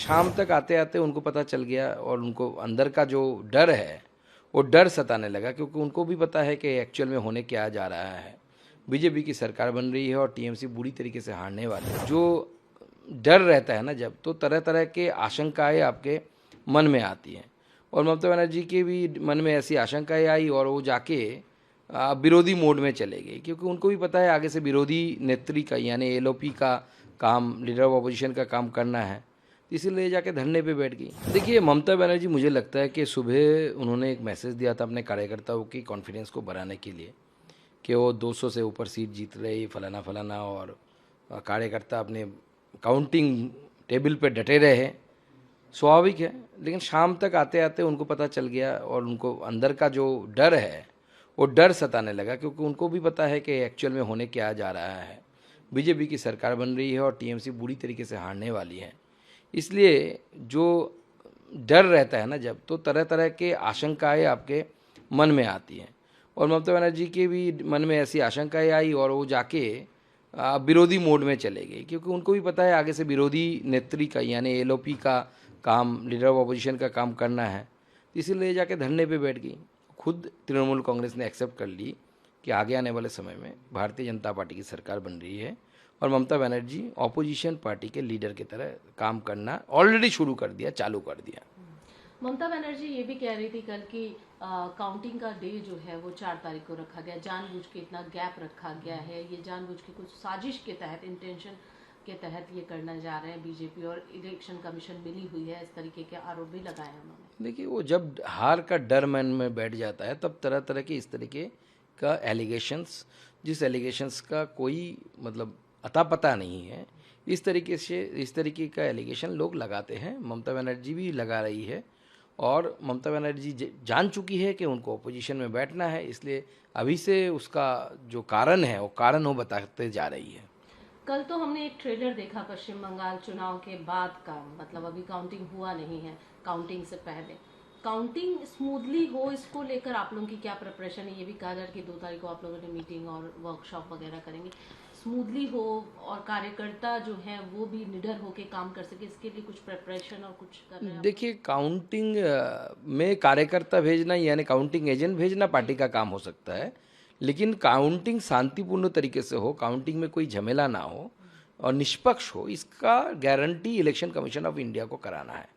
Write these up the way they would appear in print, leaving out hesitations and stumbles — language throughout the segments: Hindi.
शाम तक आते आते उनको पता चल गया और उनको अंदर का जो डर है वो डर सताने लगा, क्योंकि उनको भी पता है कि एक्चुअल में होने क्या जा रहा है। बीजेपी की सरकार बन रही है और टीएमसी बुरी तरीके से हारने वाली है। जो डर रहता है ना जब, तो तरह तरह के आशंकाएं आपके मन में आती हैं, और ममता बनर्जी के भी मन में ऐसी आशंकाएं आई और वो जाके विरोधी मोड में चले गए, क्योंकि उनको भी पता है आगे से विरोधी नेत्री का यानी एलओपी का काम, लीडर ऑफ अपोजिशन का काम करना है, इसीलिए जाके धरने पे बैठ गई। देखिए, ममता बनर्जी मुझे लगता है कि सुबह उन्होंने एक मैसेज दिया था अपने कार्यकर्ताओं की कॉन्फिडेंस को बढ़ाने के लिए कि वो 200 से ऊपर सीट जीत रही, फलाना फलाना, और कार्यकर्ता अपने काउंटिंग टेबल पे डटे रहे। स्वाभाविक है, लेकिन शाम तक आते आते उनको पता चल गया और उनको अंदर का जो डर है वो डर सताने लगा, क्योंकि उनको भी पता है कि एक्चुअल में होने क्या जा रहा है। बीजेपी की सरकार बन रही है और टीएमसी बुरी तरीके से हारने वाली है। इसलिए जो डर रहता है ना जब, तो तरह तरह के आशंकाएं आपके मन में आती हैं, और ममता बनर्जी के भी मन में ऐसी आशंकाएं आई और वो जाके विरोधी मोड में चले गए, क्योंकि उनको भी पता है आगे से विरोधी नेत्री का यानी एलओपी का काम, लीडर ऑफ अपोजिशन का काम करना है, इसीलिए जाके धरने पे बैठ गई। खुद तृणमूल कांग्रेस ने एक्सेप्ट कर ली कि आगे आने वाले समय में भारतीय जनता पार्टी की सरकार बन रही है और ममता बनर्जी ऑपोजिशन पार्टी के लीडर की तरह काम करना ऑलरेडी शुरू कर दिया, चालू कर दिया। ममता बनर्जी ये भी कह रही थी कल की काउंटिंग का डे जो है वो 4 तारीख को रखा गया, जानबूझ के इतना गैप रखा गया है, ये जानबूझ के कुछ साजिश के तहत, इंटेंशन के तहत ये करना जा रहे हैं बीजेपी, और इलेक्शन कमीशन मिली हुई है, इस तरीके के आरोप भी लगाए हैं उन्होंने। देखिए, वो जब हार का डर मन में बैठ जाता है तब तरह तरह के इस तरीके का एलिगेशंस, जिस एलिगेशंस का कोई मतलब अता पता नहीं है, इस तरीके का एलिगेशन लोग लगाते हैं। ममता बनर्जी भी लगा रही है, और ममता बनर्जी जान चुकी है कि उनको अपोजिशन में बैठना है, इसलिए अभी से उसका जो कारण है वो कारण वो बताते जा रही है। कल तो हमने एक ट्रेलर देखा पश्चिम बंगाल चुनाव के बाद का, मतलब अभी काउंटिंग हुआ नहीं है, काउंटिंग से पहले काउंटिंग स्मूथली हो, इसको लेकर आप लोगों की क्या प्रिपरेशन है? ये भी कहा जा रहा है कि 2 तारीख को आप लोगों ने मीटिंग और वर्कशॉप वगैरह करेंगे, स्मूथली हो और कार्यकर्ता जो हैं वो भी निडर होकर काम कर सके, इसके लिए कुछ प्रिपरेशन और कुछ कर रहे हैं? देखिए, काउंटिंग में कार्यकर्ता भेजना यानी काउंटिंग एजेंट भेजना पार्टी का काम हो सकता है, लेकिन काउंटिंग शांतिपूर्ण तरीके से हो, काउंटिंग में कोई झमेला ना हो और निष्पक्ष हो, इसका guarantee election commission of India को कराना है।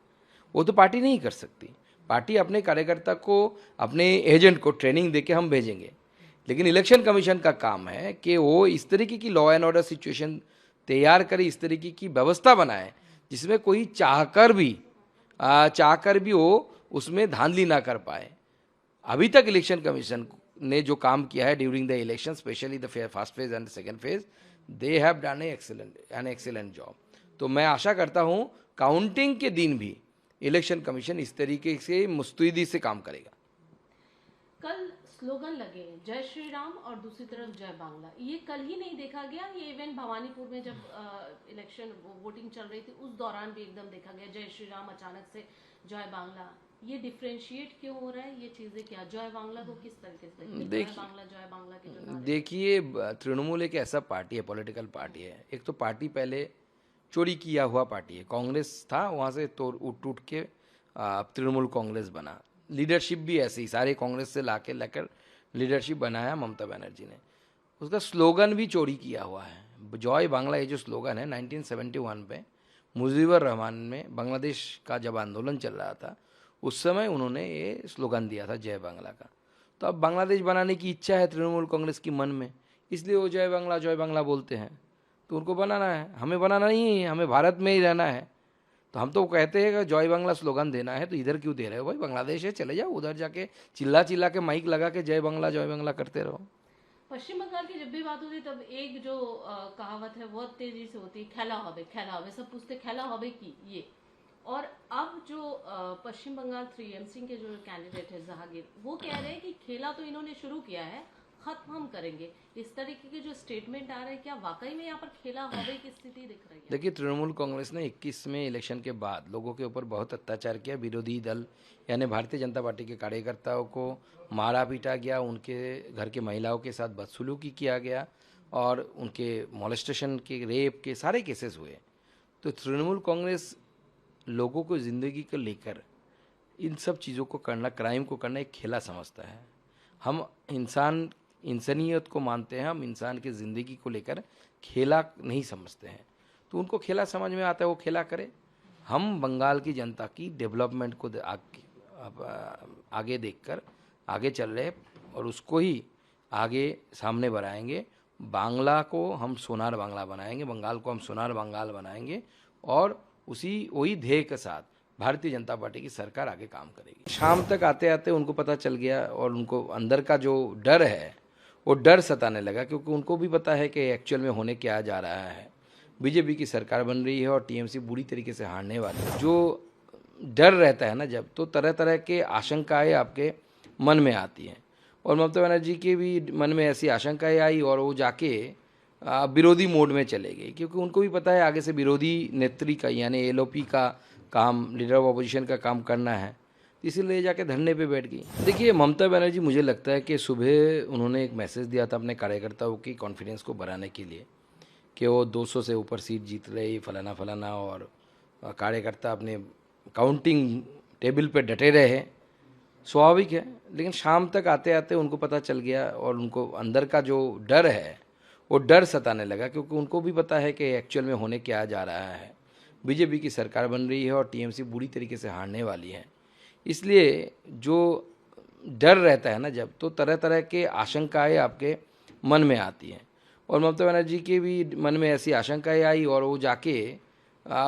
वो तो पार्टी नहीं कर सकती। पार्टी अपने कार्यकर्ता को, अपने एजेंट को ट्रेनिंग देके हम भेजेंगे, लेकिन इलेक्शन कमीशन का काम है कि वो इस तरीके की लॉ एंड ऑर्डर सिचुएशन तैयार करे, इस तरीके की व्यवस्था बनाए जिसमें कोई चाहकर भी वो उसमें धांधली ना कर पाए। अभी तक इलेक्शन कमीशन ने जो काम किया है during the election, specially the first phase and second phase, they have done an excellent job. तो मैं आशा करता हूं काउंटिंग के दिन भी इलेक्शन कमीशन इस तरीके से मुस्तैदी से काम करेगा। कल स्लोगन लगे जय श्री राम और दूसरी तरफ जय बांग्ला, ये कल ही नहीं देखा गया, ये इवेंट भवानीपुर में जब इलेक्शन वोटिंग चल रही थी उस दौरान भी एकदम देखा गया, जय श्री राम अचानक से जय बांग्ला। ये डिफरेंशिएट क्यों हो रहा है? ये चीजें क्या, जय बांग्ला को किस तरीके से जय बांग्ला के जो देखिए, तृणमूल एक ऐसा पार्टी है, पॉलिटिकल पार्टी है। एक तो पार्टी पहले चोरी किया हुआ पार्टी है, कांग्रेस था, वहाँ से टूट के तृणमूल कांग्रेस बना। लीडरशिप भी ऐसे ही सारे कांग्रेस से लेकर लीडरशिप बनाया ममता बनर्जी ने। उसका स्लोगन भी चोरी किया हुआ है। जय बांग्ला ये जो स्लोगन है 1971 पे मुजीबर रहमान में बांग्लादेश का जब आंदोलन चल रहा था उस समय उन्होंने ये स्लोगन दिया था जय बांग्ला का। तो अब बांग्लादेश बनाने की इच्छा है तृणमूल कांग्रेस की मन में, इसलिए वो जय बांग्ला बोलते हैं। तो उनको बनाना है, हमें बनाना नहीं है, हमें भारत में ही रहना है। तो हम तो कहते हैं कि जय बांग्ला स्लोगन देना है, तो इधर क्यों दे रहे हो भाई? बांग्लादेश है, चले जाओ उधर, जाके चिल्ला चिल्ला के माइक लगा के जय बांग्ला करते रहो। पश्चिम बंगाल की जब भी बात होती तब एक जो कहावत है बहुत तेजी से होती है, खेला हबे, सब पूछते खेला हबे की ये। और अब जो पश्चिम बंगाल 3MC के जो कैंडिडेट है जहांगीर, वो कह रहे हैं कि खेला तो इन्होंने शुरू किया है, खत्म हम करेंगे। इस तरीके के जो स्टेटमेंट आ रहे हैं, क्या वाकई में यहाँ पर खेला हबे की स्थिति दिख रही है? देखिए, तृणमूल कांग्रेस ने 21 में इलेक्शन के बाद लोगों के ऊपर बहुत अत्याचार किया। विरोधी दल यानी भारतीय जनता पार्टी के कार्यकर्ताओं को मारा पीटा गया, उनके घर के महिलाओं के साथ बदसलूकी किया गया और उनके मॉलेस्टेशन के, रेप के सारे केसेस हुए। तो तृणमूल कांग्रेस लोगों को ज़िंदगी को लेकर इन सब चीज़ों को करना, क्राइम को करना एक खेला समझता है। हम इंसानियत को मानते हैं, हम इंसान की ज़िंदगी को लेकर खेला नहीं समझते हैं। तो उनको खेला समझ में आता है, वो खेला करे। हम बंगाल की जनता की डेवलपमेंट को आगे देखकर आगे चल रहे हैं और उसको ही आगे सामने बढ़ाएंगे। बांग्ला को हम सोनार बांग्ला बनाएंगे, बंगाल को हम सोनार बंगाल बनाएंगे और वही ध्येय के साथ भारतीय जनता पार्टी की सरकार आगे काम करेगी। शाम तक आते आते उनको पता चल गया और उनको अंदर का जो डर है वो डर सताने लगा, क्योंकि उनको भी पता है कि एक्चुअल में होने क्या जा रहा है। बीजेपी की सरकार बन रही है और टीएमसी बुरी तरीके से हारने वाली है। जो डर रहता है ना जब, तो तरह तरह के आशंकाएं आपके मन में आती हैं और ममता बनर्जी के भी मन में ऐसी आशंकाएं आई और वो जाके विरोधी मोड में चले गए, क्योंकि उनको भी पता है आगे से विरोधी नेत्री का यानी एलओपी का काम, लीडर ऑफ अपोजिशन का काम करना है, इसीलिए जाके धरने पे बैठ गई। देखिए, ममता बनर्जी मुझे लगता है कि सुबह उन्होंने एक मैसेज दिया था अपने कार्यकर्ताओं की कॉन्फिडेंस को बढ़ाने के लिए कि वो 200 से ऊपर सीट जीत रही, फलाना फलाना, और कार्यकर्ता अपने काउंटिंग टेबल पे डटे रहे। स्वाभाविक है, लेकिन शाम तक आते आते उनको पता चल गया और उनको अंदर का जो डर है वो डर सताने लगा, क्योंकि उनको भी पता है कि एक्चुअल में होने क्या जा रहा है। बीजेपी की सरकार बन रही है और टीएमसी बुरी तरीके से हारने वाली है। इसलिए जो डर रहता है ना जब, तो तरह तरह के आशंकाएं आपके मन में आती हैं और ममता बनर्जी के भी मन में ऐसी आशंकाएं आई और वो जाके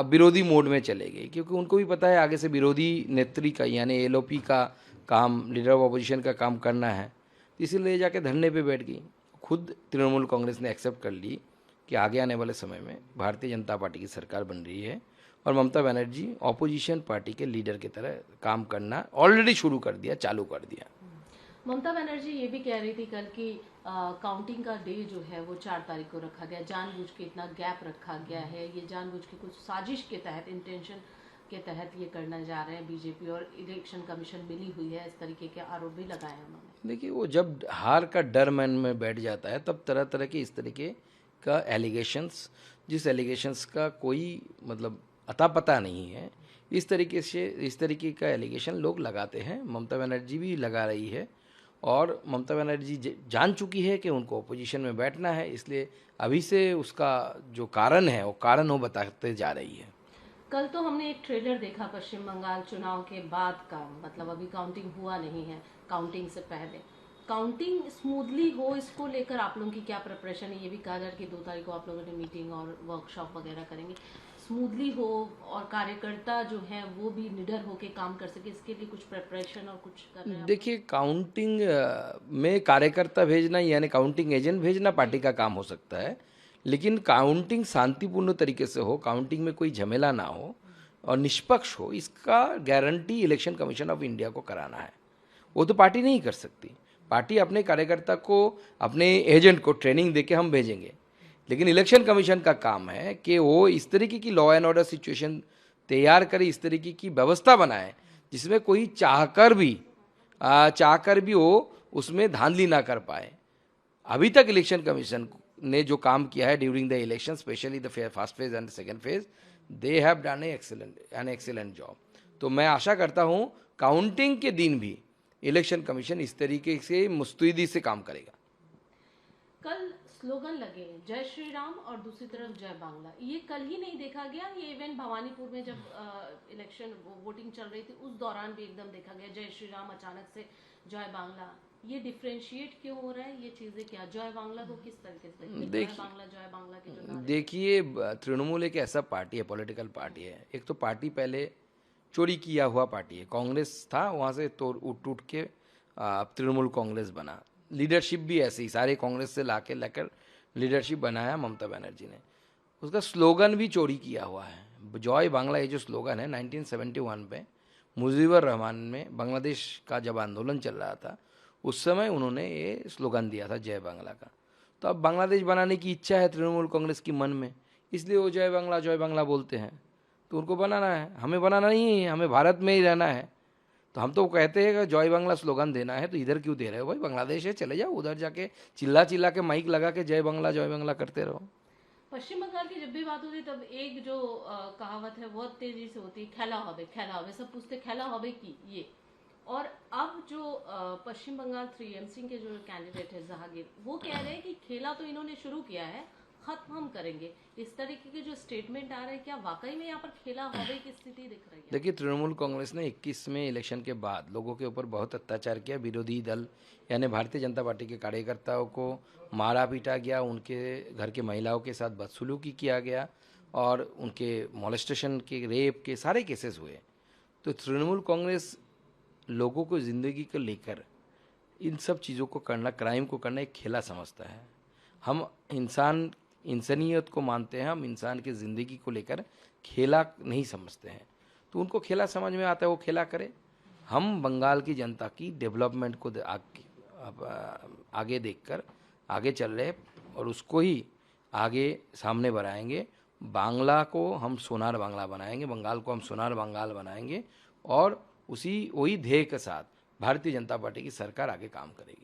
विरोधी मोड में चले गए, क्योंकि उनको भी पता है आगे से विरोधी नेत्री का यानी एलओपी का काम, लीडर ऑफ अपोजिशन का काम करना है, इसीलिए जाके धरने पे बैठ गई। खुद तृणमूल कांग्रेस ने एक्सेप्ट कर ली कि आगे आने वाले समय में भारतीय जनता पार्टी की सरकार बन रही है और ममता बनर्जी ऑपोजिशन पार्टी के लीडर की तरह काम करना ऑलरेडी शुरू कर दिया, चालू कर दिया। ममता बनर्जी ये भी कह रही थी कल की काउंटिंग का डे जो है वो 4 तारीख को रखा गया, जानबूझ के इतना गैप रखा गया है, ये जानबूझ के कुछ साजिश के तहत, इंटेंशन के तहत ये करना जा रहे हैं बीजेपी और इलेक्शन कमीशन मिली हुई है, इस तरीके के आरोप भी लगाए उन्होंने। देखिए, वो जब हार का डर मन में बैठ जाता है तब तरह तरह के इस तरीके का एलिगेशंस, जिस एलिगेशंस का कोई मतलब अता पता नहीं है, इस तरीके का एलिगेशन लोग लगाते हैं। ममता बनर्जी भी लगा रही है और ममता बनर्जी जान चुकी है कि उनको अपोजिशन में बैठना है, इसलिए अभी से उसका जो कारण है वो कारण वो बताते जा रही है। कल तो हमने एक ट्रेलर देखा पश्चिम बंगाल चुनाव के बाद का, मतलब अभी काउंटिंग हुआ नहीं है, काउंटिंग से पहले काउंटिंग स्मूथली हो, इसको लेकर आप लोगों की क्या प्रिपरेशन है? ये भी कहा जा रहा है कि 2 तारीख को आप लोगों ने मीटिंग और वर्कशॉप वगैरह करेंगे, स्मूथली हो और कार्यकर्ता जो हैं वो भी निडर होके काम कर सके, इसके लिए कुछ प्रिपरेशन और कुछ कर रहे हैं? देखिए, काउंटिंग में कार्यकर्ता भेजना यानी काउंटिंग एजेंट भेजना पार्टी का काम हो सकता है, लेकिन काउंटिंग शांतिपूर्ण तरीके से हो, काउंटिंग में कोई झमेला ना हो और निष्पक्ष हो, इसका guarantee election commission of India को कराना है। वो तो पार्टी नहीं कर सकती। पार्टी अपने कार्यकर्ता को, अपने एजेंट को ट्रेनिंग देके हम भेजेंगे, लेकिन इलेक्शन कमीशन का काम है कि वो इस तरीके की लॉ एंड ऑर्डर सिचुएशन तैयार करे, इस तरीके की व्यवस्था बनाए जिसमें कोई चाहकर भी वो उसमें धांधली ना कर पाए। अभी तक इलेक्शन कमीशन ने जो काम किया है during the election, specially the first phase and second phase, they have done an excellent job. तो मैं आशा करता हूँ काउंटिंग के दिन भी इलेक्शन कमीशन इस तरीके से मुस्तैदी से काम करेगा। कल स्लोगन लगे जय श्री राम और दूसरी तरफ जय बांग्ला, ये कल ही नहीं देखा गया, ये इवेंट भवानीपुर में जब इलेक्शन वोटिंग चल रही थी उस दौरान भी एकदम देखा गया, जय श्री राम अचानक से जय बांग्ला। ये डिफरेंशिएट क्यों हो रहा है? ये चीजें क्या, जय बांग्ला को किस तरीके से जय बांग्ला के जो देखिए, तृणमूल एक ऐसा पार्टी है, पॉलिटिकल पार्टी है। एक तो पार्टी पहले चोरी किया हुआ पार्टी है, कांग्रेस था, वहाँ से टूट के तृणमूल कांग्रेस बना। लीडरशिप भी ऐसे ही सारे कांग्रेस से लेकर लीडरशिप बनाया ममता बनर्जी ने। उसका स्लोगन भी चोरी किया हुआ है। जय बांग्ला, ये जो स्लोगन है 1971 पे मुजीबर रहमान में बांग्लादेश का जब आंदोलन चल रहा था उस समय उन्होंने ये स्लोगन दिया था जय बांग्ला का। तो अब बांग्लादेश बनाने की इच्छा है तृणमूल कांग्रेस की मन में, इसलिए वो जय बांग्ला बोलते हैं। तो उनको बनाना है, हमें बनाना नहीं है, हमें भारत में ही रहना है। तो हम तो कहते हैं कि जय बांग्ला स्लोगन देना है तो इधर क्यों दे रहे हो भाई? बांग्लादेश है, चले जाओ उधर जाके चिल्ला के माइक लगा के जय बांग्ला करते रहो। पश्चिम बंगाल की जब भी बात होती है तब एक जो कहावत है बहुत तेजी से होती है, खेला हवे, सब पूछते खेला हवे की ये। और अब जो पश्चिम बंगाल 3MC के जो कैंडिडेट है जहांगीर, वो कह रहे हैं कि खेला तो इन्होंने शुरू किया है, खत्म हम करेंगे। इस तरीके के जो स्टेटमेंट आ रहे हैं, क्या वाकई में यहाँ पर खेला हवे की स्थिति दिख रही है? देखिए, तृणमूल कांग्रेस ने 21 में इलेक्शन के बाद लोगों के ऊपर बहुत अत्याचार किया। विरोधी दल यानी भारतीय जनता पार्टी के कार्यकर्ताओं को मारा पीटा गया, उनके घर के महिलाओं के साथ बदसलूकी किया गया और उनके मोलेस्टेशन के, रेप के सारे केसेस हुए। तो तृणमूल कांग्रेस लोगों को ज़िंदगी को लेकर इन सब चीज़ों को करना, क्राइम को करना एक खेला समझता है। हम इंसानियत को मानते हैं, हम इंसान की ज़िंदगी को लेकर खेला नहीं समझते हैं। तो उनको खेला समझ में आता है, वो खेला करे। हम बंगाल की जनता की डेवलपमेंट को आगे देखकर आगे चल रहे और उसको ही आगे सामने बढ़ाएंगे। बांग्ला को हम सोनार बांग्ला बनाएंगे, बंगाल को हम सोनार बंगाल बनाएंगे और वही ध्येय के साथ भारतीय जनता पार्टी की सरकार आगे काम करेगी।